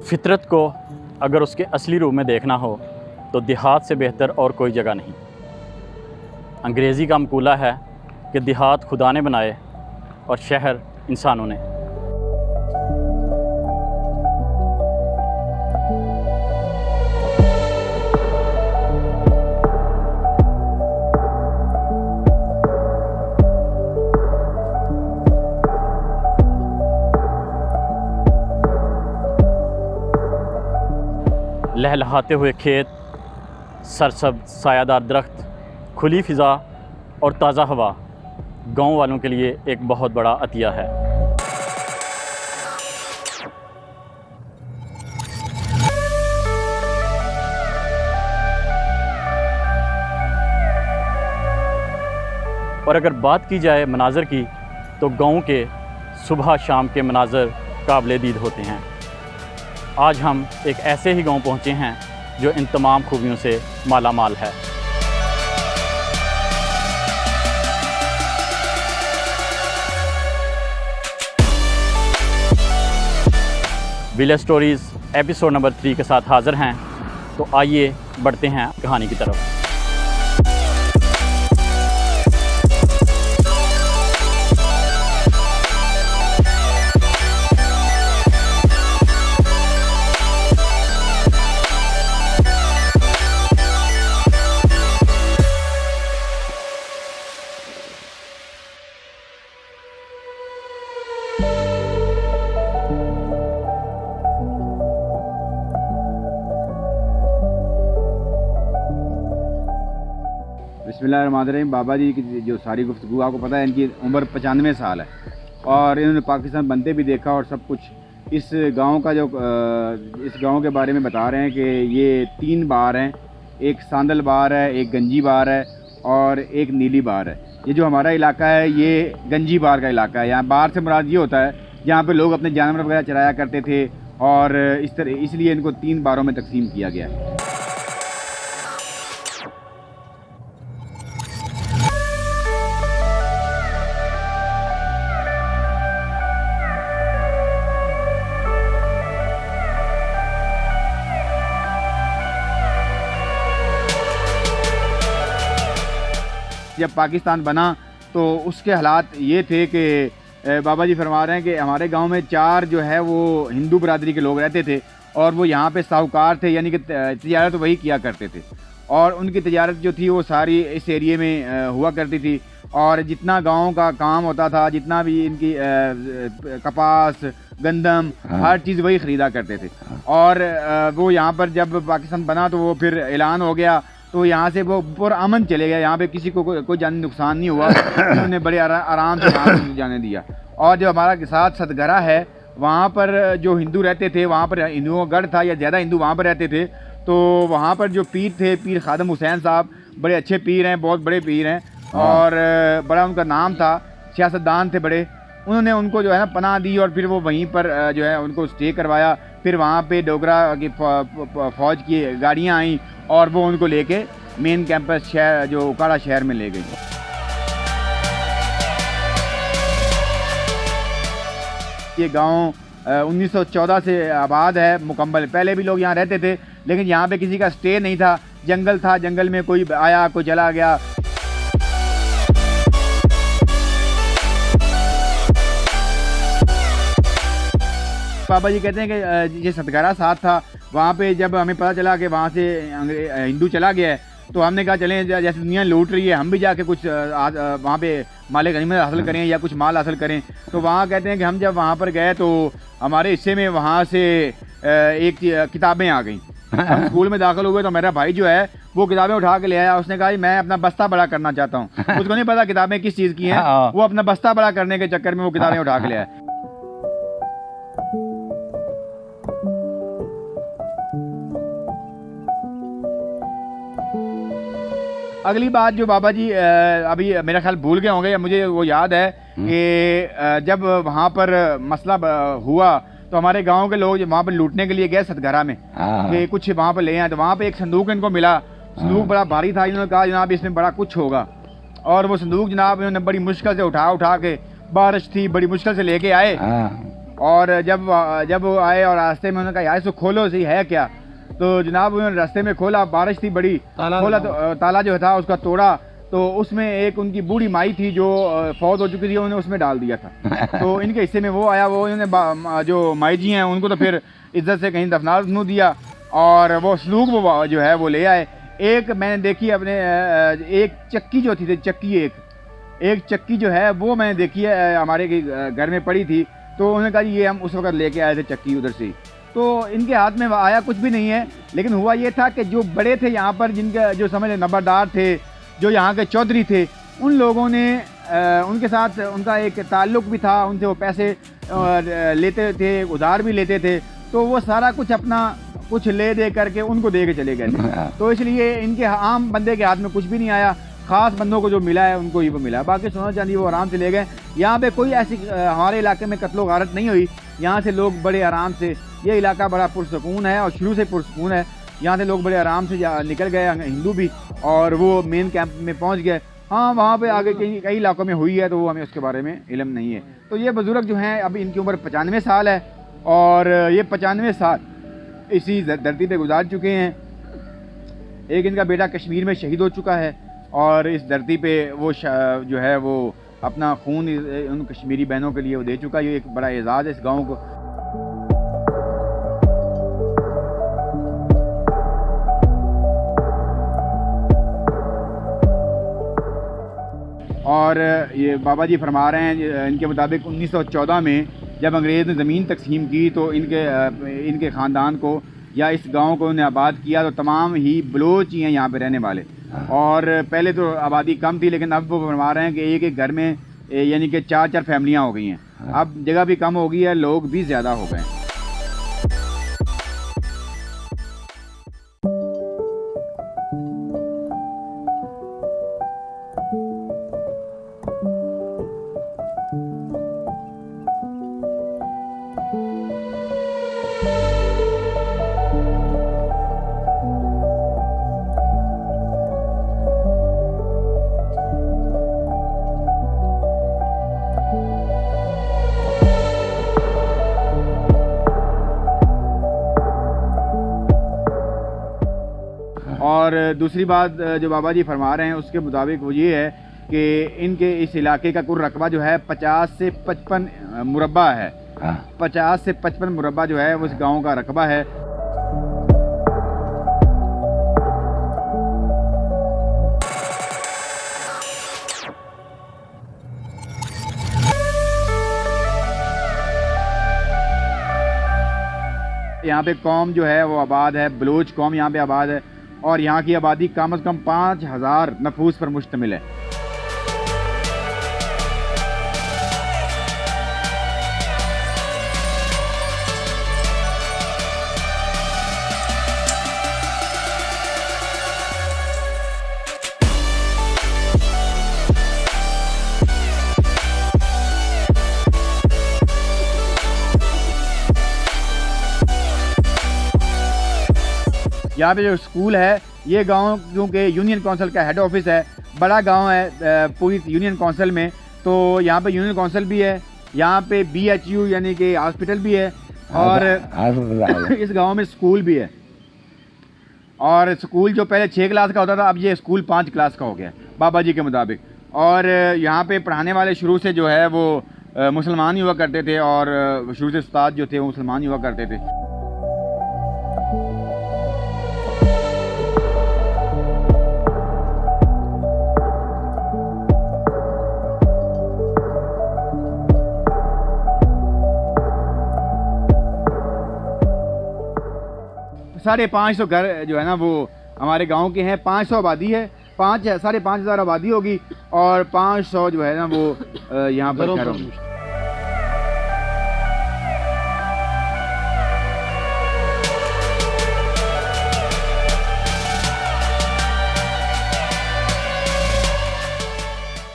फितरत को अगर उसके असली रूप में देखना हो तो देहात से बेहतर और कोई जगह नहीं। अंग्रेज़ी का मकूला है कि देहात खुदा ने बनाए और शहर इंसानों ने। लहलहाते हुए खेत, सरसब्ज़ सायादार दरख्त, खुली फ़िज़ा और ताज़ा हवा गाँव वालों के लिए एक बहुत बड़ा अतिया है। और अगर बात की जाए मनाज़र की तो गाँव के सुबह शाम के मनाज़र काबिल दीद होते हैं। आज हम एक ऐसे ही गांव पहुंचे हैं जो इन तमाम खूबियों से माला माल है। विलेज स्टोरीज़ एपिसोड नंबर 3 के साथ हाज़िर हैं। तो आइए बढ़ते हैं कहानी की तरफ। बिस्मिल्लाहिर्रहमानिर्रहीम। बाबा जी की जो सारी गुफ्तगू आपको पता है, इनकी उम्र 95 साल है और इन्होंने पाकिस्तान बनते भी देखा और सब कुछ। इस गांव का जो इस गांव के बारे में बता रहे हैं कि ये 3 बार हैं, एक सांदल बार है, एक गंजी बार है और एक नीली बार है। ये जो हमारा इलाका है ये गंजी बार का इलाका है। यहाँ बार से मुराद ये होता है जहाँ पे लोग अपने जानवर वगैरह चराया करते थे और इसलिए इनको 3 बारों में तकसीम किया गया है। जब पाकिस्तान बना तो उसके हालात ये थे कि बाबा जी फरमा रहे हैं कि हमारे गांव में 4 जो है वो हिंदू बरादरी के लोग रहते थे और वो यहाँ पे साहूकार थे, यानी कि तिजारत वही किया करते थे और उनकी तिजारत जो थी वो सारी इस एरिए में हुआ करती थी। और जितना गाँव का काम होता था, जितना भी इनकी कपास गंदम हर चीज़ वही ख़रीदा करते थे। और वो यहाँ पर जब पाकिस्तान बना तो वो फिर ऐलान हो गया तो यहाँ से वो पुरअमन चले गए। यहाँ पे किसी को कोई जानी नुकसान नहीं हुआ। उन्होंने बड़े आराम से यहाँ पर जाने दिया। और जो हमारा साथ सतगरा है वहाँ पर जो हिंदू रहते थे, वहाँ पर हिंदुओं का गढ़ था या ज़्यादा हिंदू वहाँ पर रहते थे। तो वहाँ पर जो पीर थे, पीर खादम हुसैन साहब, बड़े अच्छे पीर हैं, बहुत बड़े पीर हैं और बड़ा उनका नाम था, सियासतदान थे बड़े। उन्होंने उनको जो है ना पनाह दी और फिर वो वहीं पर जो है उनको स्टे करवाया। फिर वहाँ पे डोगरा की फ़ौज की गाड़ियाँ आई और वो उनको लेके मेन कैंपस शहर जो उकाड़ा शहर में ले गई। ये गांव 1914 से आबाद है मुकम्मल। पहले भी लोग यहाँ रहते थे लेकिन यहाँ पे किसी का स्टे नहीं था, जंगल था, जंगल में कोई आया कोई चला गया। बाबा जी कहते हैं कि ये सतगरा साथ था, वहाँ पे जब हमें पता चला कि वहाँ से हिंदू चला गया है तो हमने कहा चलें, जैसे दुनिया लूट रही है हम भी जाके कुछ वहाँ पे माल गनीमत हासिल करें या कुछ माल हासिल करें। तो वहाँ कहते हैं कि हम जब वहाँ पर गए तो हमारे हिस्से में वहाँ से एक किताबें आ गई। हम स्कूल में दाखिल हुए तो मेरा भाई जो है वो किताबें उठा के ले आया। उसने कहा मैं अपना बस्ता बड़ा करना चाहता हूँ। उसको नहीं पता किताबें किस चीज़ की हैं, वो अपना बस्ता बड़ा करने के चक्कर में वो किताबें उठा के ले आया। अगली बात जो बाबा जी अभी मेरा ख्याल भूल गए होंगे, मुझे वो याद है कि जब वहाँ पर मसला हुआ तो हमारे गांव के लोग वहाँ पर लूटने के लिए गए सतगरा में कि कुछ वहाँ पर ले आए। तो वहाँ पे एक संदूक इनको मिला। संदूक बड़ा भारी था। इन्होंने कहा जनाब इसमें बड़ा कुछ होगा। और वो संदूक जनाब इन्होंने बड़ी मुश्किल से उठा के, बारिश थी, बड़ी मुश्किल से लेके आए और जब वो आए और रास्ते में उन्होंने कहा यार इसको खोलो सही है क्या, तो जनाब उन्होंने रास्ते में खोला, बारिश थी बड़ी, खोला तो ताला जो था उसका तोड़ा, तो उसमें एक उनकी बूढ़ी माई थी जो फौत हो चुकी थी, उन्होंने उसमें डाल दिया था। तो इनके हिस्से में वो आया, वो इन्होंने जो माई जी हैं उनको तो फिर इज्जत से कहीं दफना दिया और वो सलूक वो जो है वो ले आए। एक मैंने देखी अपने एक चक्की जो थी चक्की, एक चक्की जो है वो मैंने देखी है हमारे घर में पड़ी थी, तो उन्होंने कहा ये हम उस वक्त लेके आए थे चक्की उधर से। तो इनके हाथ में आया कुछ भी नहीं है, लेकिन हुआ ये था कि जो बड़े थे यहाँ पर, जिनके जो समझ नंबरदार थे, जो यहाँ के चौधरी थे, उन लोगों ने उनके साथ उनका एक ताल्लुक़ भी था, उनसे वो पैसे लेते थे, उधार भी लेते थे, तो वो सारा कुछ अपना कुछ ले दे करके उनको दे के चले गए थे। तो इसलिए इनके आम बंदे के हाथ में कुछ भी नहीं आया, ख़ास बंदों को जो मिला है उनको ही वो मिला, बाकी सोना चांदी वो आराम से ले गए। यहाँ पे कोई ऐसी हमारे इलाके में कत्लो गारत नहीं हुई, यहाँ से लोग बड़े आराम से, ये इलाका बड़ा पुरसकून है और शुरू से पुरसकून है, यहाँ से लोग बड़े आराम से निकल गए, हिंदू भी, और वो मेन कैंप में पहुँच गए। हाँ, वहाँ पे आगे कई इलाकों में हुई है तो वो हमें उसके बारे में इल्म नहीं है। तो ये बुज़ुर्ग जो हैं अभी इनकी उम्र 95 साल है और ये 95 साल इसी धरती पे गुजार चुके हैं। एक इनका बेटा कश्मीर में शहीद हो चुका है और इस धरती पे वो जो है वो अपना खून उन कश्मीरी बहनों के लिए वो दे चुका है। ये एक बड़ा एजाज़ है इस गाँव को। और ये बाबा जी फरमा रहे हैं इनके मुताबिक 1914 में जब अंग्रेज़ ने ज़मीन तकसीम की तो इनके ख़ानदान को या इस गांव को उन्हें आबाद किया तो तमाम ही बलोच ही हैं यहाँ पे रहने वाले। और पहले तो आबादी कम थी, लेकिन अब वो फरमा रहे हैं कि एक एक घर में यानी कि 4-4 फैमिलियाँ हो गई हैं। अब जगह भी कम हो गई है, लोग भी ज़्यादा हो गए हैं। और दूसरी बात जो बाबा जी फरमा रहे हैं उसके मुताबिक वो ये है कि इनके इस इलाके का कुल रकबा जो है 50 से 55 मुरब्बा है। 50 से 55 मुरब्बा जो है उस गांव का रकबा है। यहाँ पे कौम जो है वो आबाद है, बलोच कौम यहाँ पे आबाद है और यहाँ की आबादी कम से कम 5000 नफूस पर मुश्तमिल है। यहाँ पे जो स्कूल है, ये गांव क्योंकि यूनियन काउंसिल का हेड ऑफिस है, बड़ा गांव है पूरी यूनियन काउंसिल में, तो यहाँ पे यूनियन काउंसिल भी है, यहाँ पे BHU यानी कि हॉस्पिटल भी है और इस गांव में स्कूल भी है। और स्कूल जो पहले 6 क्लास का होता था, अब ये स्कूल 5 क्लास का हो गया बाबा जी के मुताबिक। और यहाँ पे पढ़ाने वाले शुरू से जो है वो मुसलमान ही हुआ करते थे और शुरू से उस्ताद जो थे वो मुसलमान ही हुआ करते थे। साढ़े 500 घर जो है ना वो हमारे गांव के हैं। 500 आबादी है, 5,500 आबादी होगी और 500 जो है ना वो यहाँ पर घर होंगे।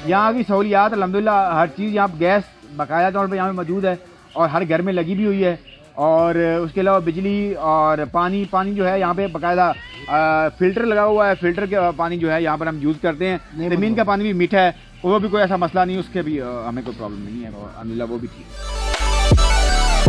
यहाँ की सहूलियात अल्हम्दुलिल्लाह हर चीज़ यहाँ गैस बाकायदा तौर पर यहाँ पे मौजूद है और हर घर में लगी भी हुई है। और उसके अलावा बिजली और पानी जो है यहाँ पे बाकायदा फ़िल्टर लगा हुआ है। फ़िल्टर के पानी जो है यहाँ पर हम यूज़ करते हैं। ज़मीन का पानी भी मीठा है, वो भी कोई ऐसा मसला नहीं, उसके भी हमें कोई प्रॉब्लम नहीं है, अल्हम्दुलिल्लाह वो भी ठीक है।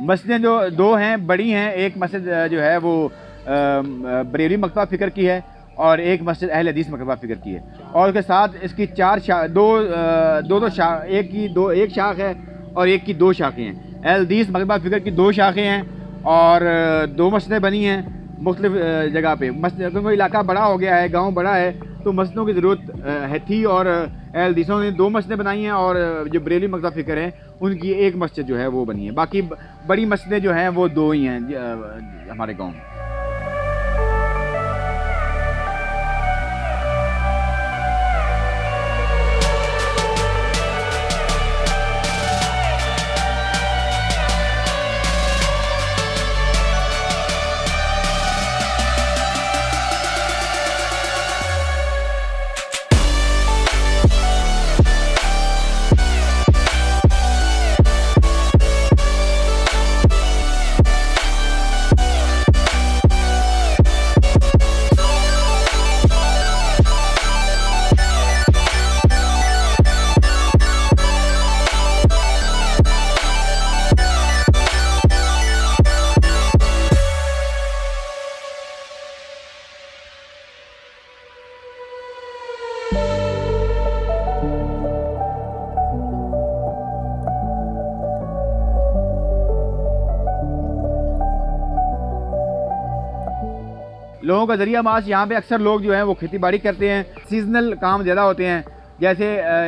मस्जिदें जो दो हैं बड़ी हैं, एक मस्जिद जो है वो बरेली मकतबा फ़िक्र की है और एक मस्जिद अहले हदीस मकतबा फ़िक्र की है। और उसके साथ इसकी एक शाख है और एक की दो शाखें हैं। अहले हदीस मकतबा फ़िक्र की दो शाखें हैं और दो मस्जिदें बनी हैं मुख्तलिफ जगह पे। मस्जिद क्योंकि इलाका बड़ा हो गया है, गांव बड़ा है, तो मस्जिदों की ज़रूरत थी और अहले हदीसों ने दो मस्जिदें बनाई हैं और जो बरेली मकतबा फ़िक्र है उनकी एक मस्जिद जो है वो बनी है। बाकी बड़ी मस्जिदें जो हैं वो दो ही हैं हमारे गाँव में। लोगों का ज़रिया माश यहाँ पे अक्सर लोग जो हैं वो खेती बाड़ी करते हैं, सीजनल काम ज़्यादा होते हैं। जैसे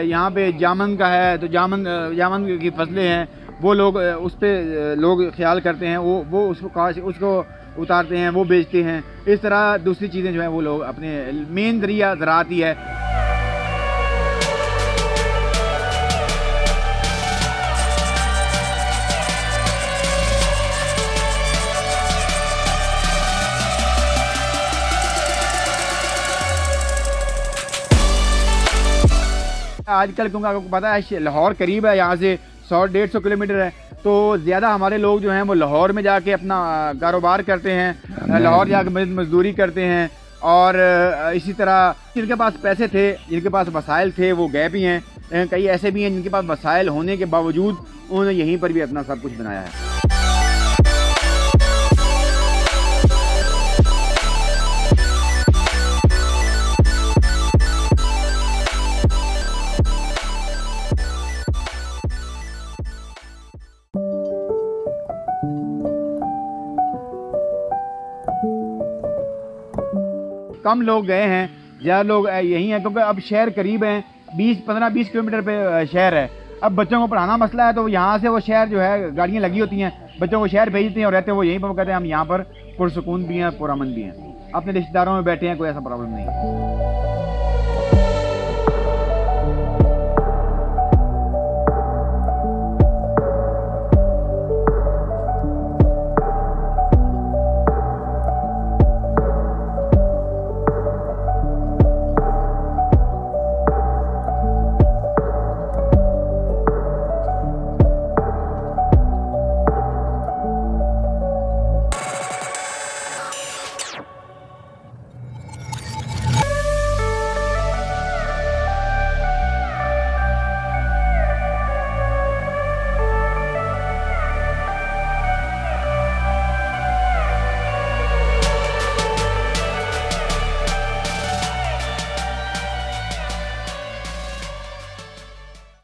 यहाँ पे जामन का है तो जामन की फसलें हैं, वो लोग उस पर लोग ख्याल करते हैं, वो उसको उतारते हैं, वो बेचते हैं। इस तरह दूसरी चीज़ें जो हैं वो लोग अपने मेन ज़रिया ज़राअत ही है। आजकल क्योंकि आपको पता है लाहौर करीब है, यहाँ से 100-150 किलोमीटर है, तो ज़्यादा हमारे लोग जो हैं वो लाहौर में जाके अपना कारोबार करते हैं, लाहौर जाके मजदूरी करते हैं। और इसी तरह जिनके पास पैसे थे, जिनके पास वसाइल थे, वो गए भी हैं। कई ऐसे भी हैं जिनके पास वसाइल होने के बावजूद उन्होंने यहीं पर भी अपना सब कुछ बनाया है। कम लोग गए हैं, ज़्यादा लोग यहीं हैं क्योंकि अब शहर करीब हैं, 15-20 किलोमीटर पे शहर है। अब बच्चों को पढ़ाना मसला है तो यहाँ से वो शहर जो है गाड़ियाँ लगी होती हैं, बच्चों को शहर भेजते हैं और रहते हैं वो यहीं पर। वो कहते हैं हम यहाँ पर पुरसुकून भी हैं, पुरअमन भी हैं, अपने रिश्तेदारों में बैठे हैं, कोई ऐसा प्रॉब्लम नहीं।